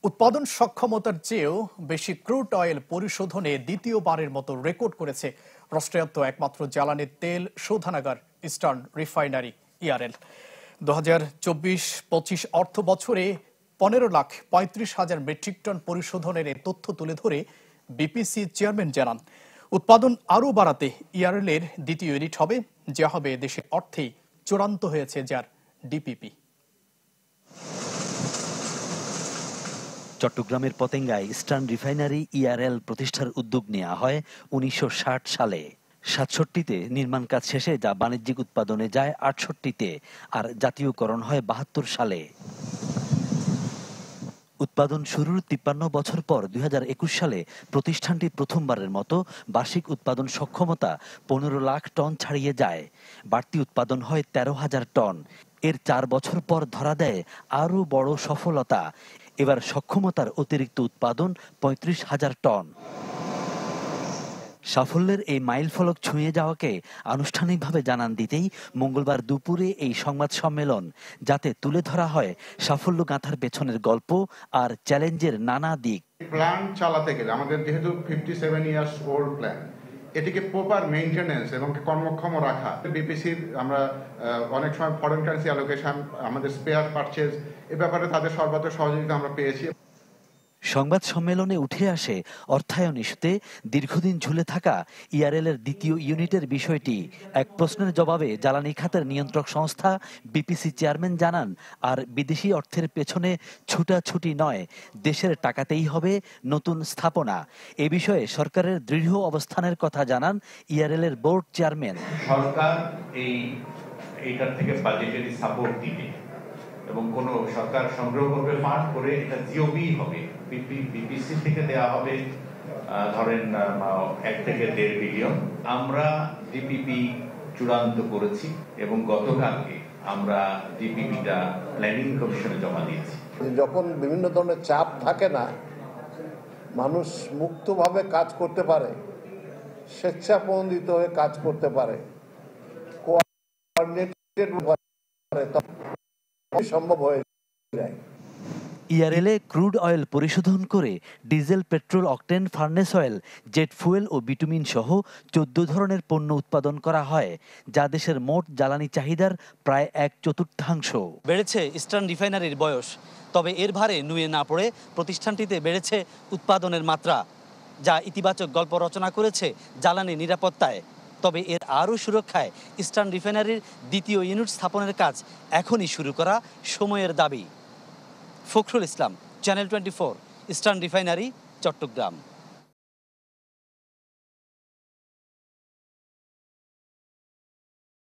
উৎপাদন সক্ষমতার চেয়েও বেশি ক্রুড অয়েল পরিশোধনে দ্বিতীয়বারের মতো রেকর্ড করেছে রাষ্ট্রায়ত্ত একমাত্র জ্বালানি তেল শোধনাগার ইস্টার্ন রিফাইনারি ইআরএল। 2024-25 অর্থ বছরে 15,35,000 মেট্রিক টন পরিশোধনের তথ্য তুলে ধরে বিপিসি চেয়ারম্যান জানান, উৎপাদন আরও বাড়াতে ইআরএল এর দ্বিতীয় ইউনিট হবে, যা হবে দেশের অর্থেই চূড়ান্ত হয়েছে যার ডিপিপি। চট্টগ্রামের পতেঙ্গায় ইস্টার্ন রিফাইনারি ইআরএল প্রতিষ্ঠার উদ্যোগ নেওয়া হয় 1960 সালে। 67তে নির্মাণ কাজ শেষে যা বাণিজ্যিক উৎপাদনে যায় 68তে, আর জাতীয়করণ হয় 72 সালে। উৎপাদন শুরুর 53 বছর পর 2021 সালে প্রতিষ্ঠানটি প্রথমবারের মতো বার্ষিক উৎপাদন সক্ষমতা 15 লাখ টন ছাড়িয়ে যায়। বাড়তি উৎপাদন হয় 13,000 টন। এর 4 বছর পর ধরা দেয় আরও বড় সফলতা। এবার সক্ষমতার অতিরিক্ত উৎপাদন 35,000 টন। সাফল্যের এই মাইলফলক ছুঁয়ে যাওয়াকে আনুষ্ঠানিকভাবে জানান দিতেই মঙ্গলবার দুপুরে এই সংবাদ সম্মেলন, যাতে তুলে ধরা হয় সাফল্য গাঁথার পেছনের গল্প আর চ্যালেঞ্জের নানা দিক। প্ল্যান চালাতে গেলে আমাদের যেহেতু 57 ইয়ার্স ওল্ড প্ল্যান, এটিকে প্রপার মেইনটেনেন্স এবং কর্মক্ষম রাখা, বিপিসির আমরা অনেক সময় ফরেন কারেন্সি অ্যালোকেশন, আমাদের স্পেয়ার পারচেজ, এ ব্যাপারে তাদের সর্বাত্মক সহযোগিতা আমরা পেয়েছি। সংবাদ সম্মেলনে উঠে আসে অর্থায়ন ইস্যুতে দীর্ঘদিন ঝুলে থাকা ইআরএল এর দ্বিতীয় ইউনিটের বিষয়টি। এক প্রশ্নের জবাবে জ্বালানি খাতের নিয়ন্ত্রক সংস্থা বিপিসি চেয়ারম্যান জানান, আর বিদেশি অর্থের পেছনে ছুটাছুটি নয়, দেশের টাকাতেই হবে নতুন স্থাপনা। এ বিষয়ে সরকারের দৃঢ় অবস্থানের কথা জানান ইআরএল এর বোর্ড চেয়ারম্যান। সরকার এইটার থেকে বাজেটারি সাপোর্ট দিবে এবং কোন সরকার সংগ্রহ করবে ফান্ড করে, এটা জিওবি হবে, বিপিসি থেকে দেওয়া হবে ধরেন 1 থেকে 1.5 বিলিয়ন। আমরা ডিপিপি চূড়ান্ত করেছি এবং গতকালকে আমরা ডিপিপিটা প্ল্যানিং কমিশনে জমা দিয়েছি। যখন বিভিন্ন ধরনের চাপ থাকে না, মানুষ মুক্তভাবে কাজ করতে পারে, স্বেচ্ছাপ্রণোদিত হয়ে কাজ করতে পারে, কোঅর্ডিনেটেড সম্ভব হয়ে যায়। ইআরএল এ ক্রুড অয়েল পরিশোধন করে diesel, petrol, octane, furnace oil, jet fuel ও বিটুমিন সহ 14 ধরনের পণ্য উৎপাদন করা হয়, যা দেশের মোট জ্বালানি চাহিদার প্রায় 1/4। বেড়েছে ইস্টার্ন রিফাইনারির বয়স, তবে এর ভারে নুয়ে না পড়ে প্রতিষ্ঠানটিতে বেড়েছে উৎপাদনের মাত্রা, যা ইতিবাচক গল্প রচনা করেছে জ্বালানি নিরাপত্তায়। তবে এর আরও সুরক্ষায় ইস্টার্ন রিফাইনারির দ্বিতীয় ইউনিট স্থাপনের কাজ এখনই শুরু করা সময়ের দাবি। Fakhrul Islam, channel 24, eastern refinery, Chittagong.